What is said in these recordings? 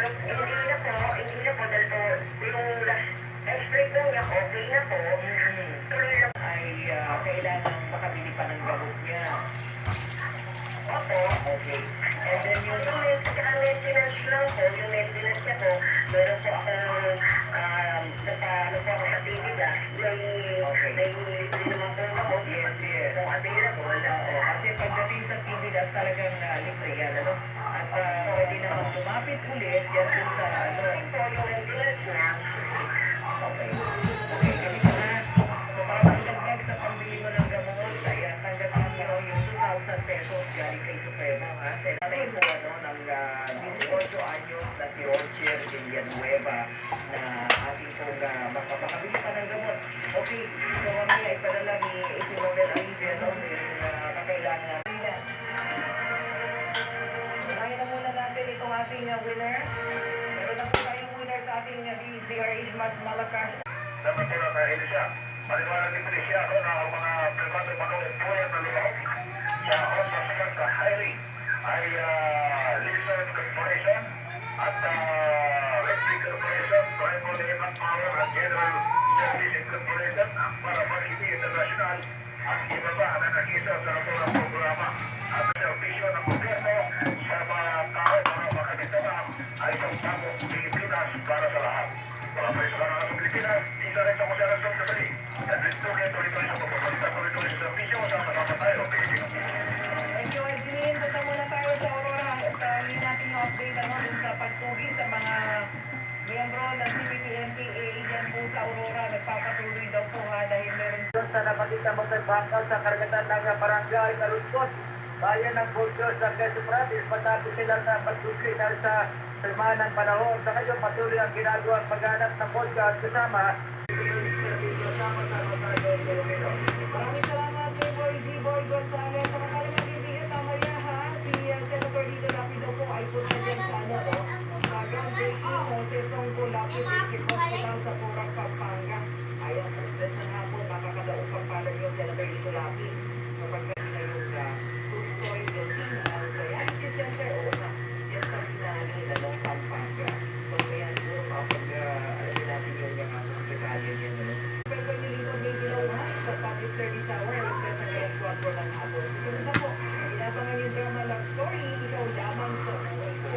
hindi na po dahil po yung last x-ray po niya, okay na po. Tuloy lang. Ay kailangan makabili pa ng gamot niya. Opo. Okay. And then yung Maintenance lang po, yung maintenance niya po, meron po akong, napano po ako sa Tibida, may naman po ako, yes. kung available, Oo, kasi pagdating sa PBDAS talagang libre yan, ano? At pwede naman lumapit ulit yan dun sa, ano? po yung maintenance niya. Okay. Okay, ganito na. So, para magdagdag sa pambili mo ng gamot, ay tanggapin mo yung 2,000 pesos galing kay Supremo, ha? Tatay po, ano, ng 18 anyos na si Roger Villanueva na ating pong makakabili pa ng gamot. Okay, so mamaya ipadala ni Isinobel Aide, no? Yung kakailangan. Kaya na muna natin itong ating winner. Meron na po tayong winner sa ating DRH Malakas. Dapat po na kahit siya. Maliwanag din po siya ako na ang mga privado mga employer na lumahok sa Hospital sa hiring ay Lizard Corporation at Electric Corporation, Primary Electric Power at General Service Corporation para Pag-ibig International at iba pa na nakisa sa naturang programa at servisyo ng gobyerno sa mga tao para makabitaman ay isang bagong Pilipinas para sa lahat. Para sa isa ng Pilipinas, isa rin sa kusyara sa Pilipinas. At ito rin tuloy-tuloy sa pagpapalita tuloy-tuloy sa servisyo sama-sama tayo. Thank you, Edwin. Punta muna tayo sa Aurora at hindi natin yung update dun sa pagtugi sa mga miyembro ng CPP-NPA dyan po sa Aurora. Nagpapatuloy daw po dahil meron doon sa napakita magsagpakal sa karagatan ng barangay Kaluskos. Bayan ng Burgos sa Quezon Province, patato sila na pagtugi dahil sa sirmaan ng panahon. Sa ngayon, patuloy ang ginagawa at paghanap ng podcast kasama. Maraming salamat kay Boy Gonzales. Sa mga kalimutin, mamaya ha, si Senator Lito Lapido po ay punta dyan sa ano po. Sa Grand Baking, Jose Songko Lapid, Basic Hospital sa Purang, Pampanga. Ayan, present na nga po, nakakadaong pampalan yung Senator Lito Lapid. Kapag na yung Tustoy Building, ang Dialysis Center, o na, yan sa pinali na ng Pampanga. So, kaya siguro kapag alam natin yung detalye niya, ano? Pero yung Lito Baking, sa public service hour, sa kaya squad po ng hapon. Siguro na po, inabangan yung drama love story, ikaw lamang sa buhay ko.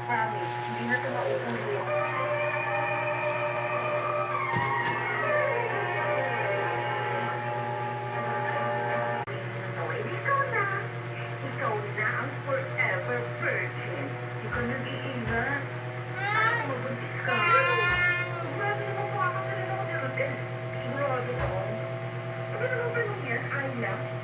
Promise, hindi na ito mauulit. Ikaw na ang forever virgin. Ikaw nag-iinga. Ako mabuntis ka. Grabe naman po ako sa lalong niluten. Sigurado ko. Sabi naman ba nung yan? I love.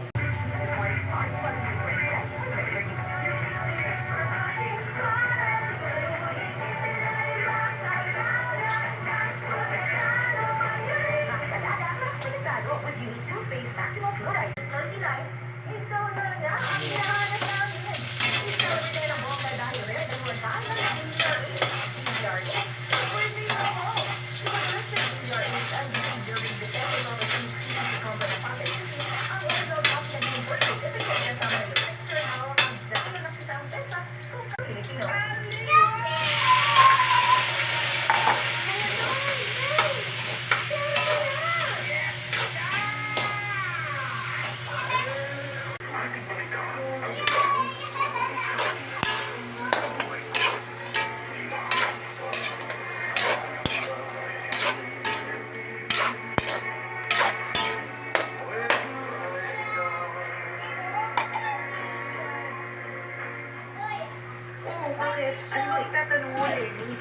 Oo, bakit? Ano ba itatanong mo, Lenny?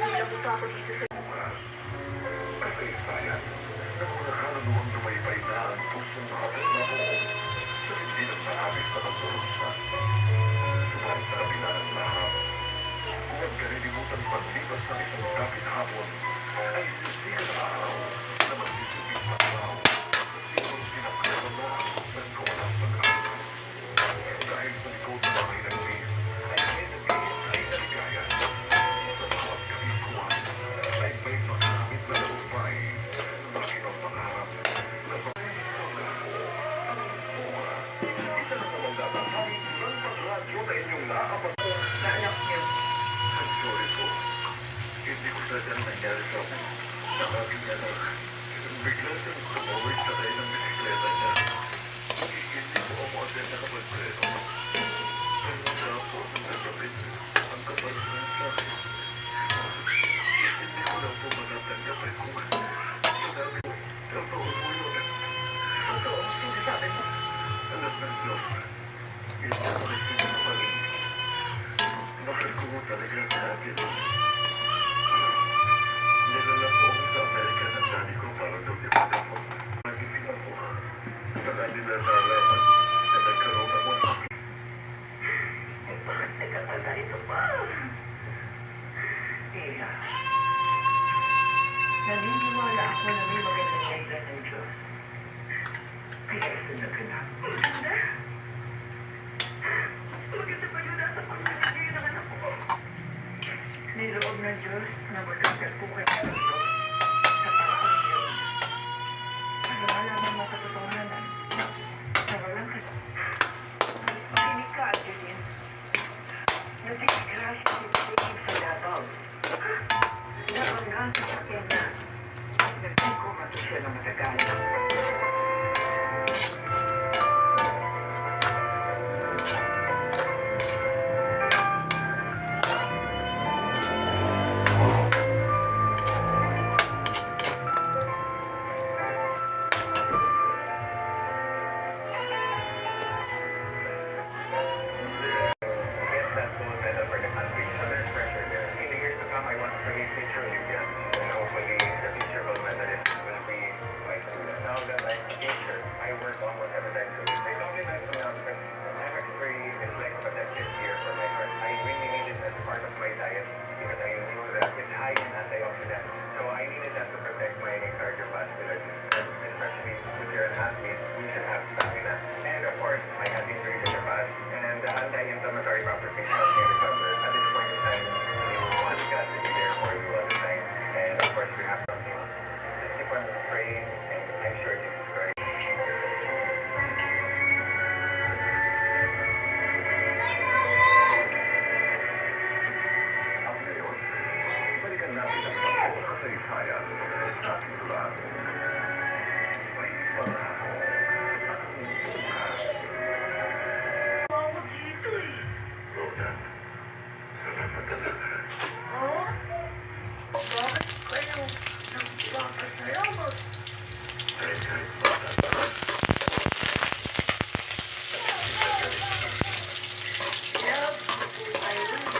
Nilabuto ako dito sa... Kasaysayan ng mga kaluluwang lumaybay na ang pusong kapit na buo sa hindi ng maraming pagkakurusan. Subalit sa kabila ng lahat, huwag kalilimutan paglipas ng isang kapit hapon ay sisikat na araw na magsisipit sa araw sa sinong pinagkaroon na ng kawalang pagkakaroon. Dahil sa likod ng mga inagpis, ay naligaya. Sa bawat kabikuan, ay may makamit na lupay. Bakit ang pangarap na isa na naman datasabi ng pag-radyo na inyong nakapag Na anak niyo. I'm sorry po. Hindi ko sadya nangyari sa akin. Sa aking anak, bigla siyang tumawid sa kayo ng bisikleta niya. Hindi po ako agad nakapagpreno. Pero wala po akong nagapit ang kapalusan sa akin. Hindi ko lang po matatanggap ay kung sinabi ko, totoo po yun. Totoo, sinasabi mo. Alam ng Diyos, hindi ako nagsinungaling. Mahal ko mo talaga sa akin. Nilala po ako sa Amerika ng daddy ko para doon ako. Nagising ako. Saka nila nalaman na nagkaroon ako ng sakit. Eh, bakit nagkakala ito pa? Iya. Naniniwala ako na may magandang kailan ng Diyos. Kaya sinabi na. Maganda? Maganda ba yun nasa pagkakagay ng anak ko? Niloob ng Diyos na magkagad po kayo ng Diyos sa paraan yun. Para malaman mo katotohanan na walang Makinig ka, Adeline. Nagdisgrasya si Dave sa Davao. Nabanggaan sa sakyan niya. Nagtikumat siya ng matagal. Yes, that's the better for the country. So there's pressure there. In the years to come, I want to be future Olympian. And hopefully, the future gold medalist will be my student. Now that I'm a teacher, I work almost every time to I don't get back to my because I'm actually, it's like protective gear for my heart. I really need it as part of my diet because I knew that it's high in antioxidants. So I needed that to protect my cardiovascular system, especially if you're an athlete, you should have stamina. And of course, my healthy injuries in the past and the anti-inflammatory properties help me recover. At this point in time, you want God to be there for you all the time. And of course, we have something. Just keep on praying and I'm sure Jesus Christ. Ang ngayon, balikan natin ang pagbuo kasaysayan sa ating lugar. May pangako at bukas. Wow, dito eh. Rodan, salamat. Oh? Bakit kayo nagpapasalamat? Ay, kahit bata. Yeah, Irene.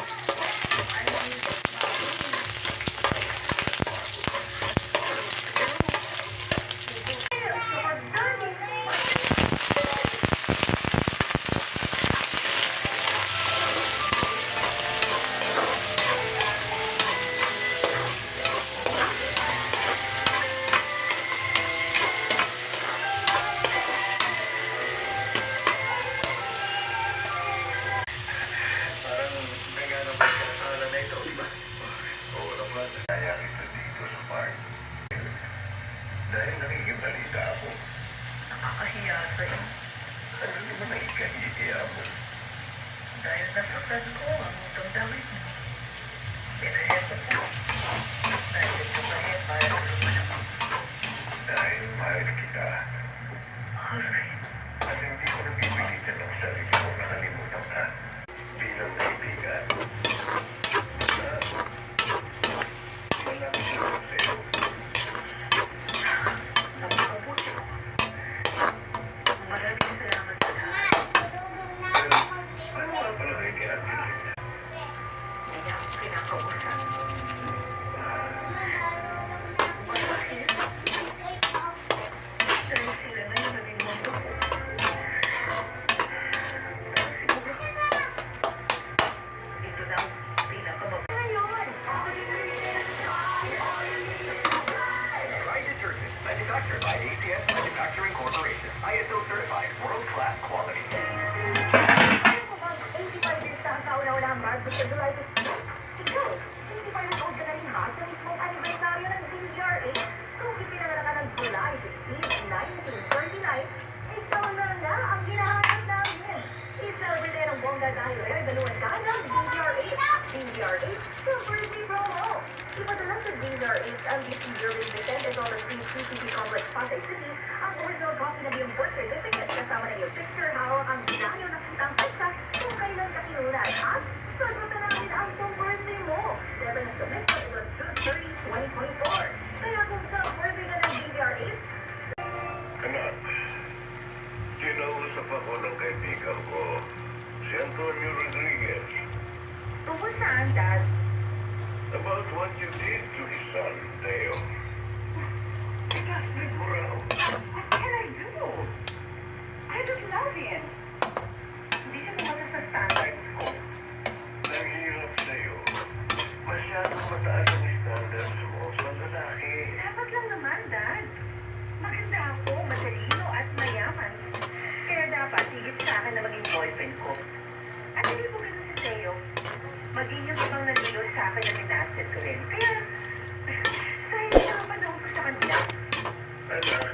sa July 15. Ikaw, hindi pa nanood ka na rin ha sa mismong anibersaryo ng DZRH? Kung ipinangalan ka ng July 15, 1939, ikaw na ang hinahanap namin. I-celebrate ng bongga dahil regaluhan ka ng DZRH. DZRH, sa birthday promo. Ipadala sa DZRH ang Deceiver with Vicente Dollar Free CCP Complex Pasay City ang original copy ng iyong birth certificate kasama ng iyong picture, hawak ang dilayo ng kitang pagsa kung kailan ka kinunan at sagutan namin ang pong birthday mo. Debe na submit sa June 30, 2024. Kaya kung sa birthday ka ng DZRH, Anak, kinausap ako ng kaibigan ko, si Antonio Rodriguez, tungkol saan, Dad? about what you did to his son, Leo. Pinaslig mo raw. What can I do? I just love him. Hindi siya tumasa sa standards ko. Nanghirap sa'yo. Masyadong mataas ang standards mo sa lalaki. Dapat lang naman, Dad. Maganda ako, matalino at mayaman. Kaya dapat higit sa akin na maging boyfriend ko. At hindi ko ganun si Teo. Maging yung ibang nalilo sa akin na minasted ko rin. Kaya, sa hindi naman panahon ko sa kanila. Anak,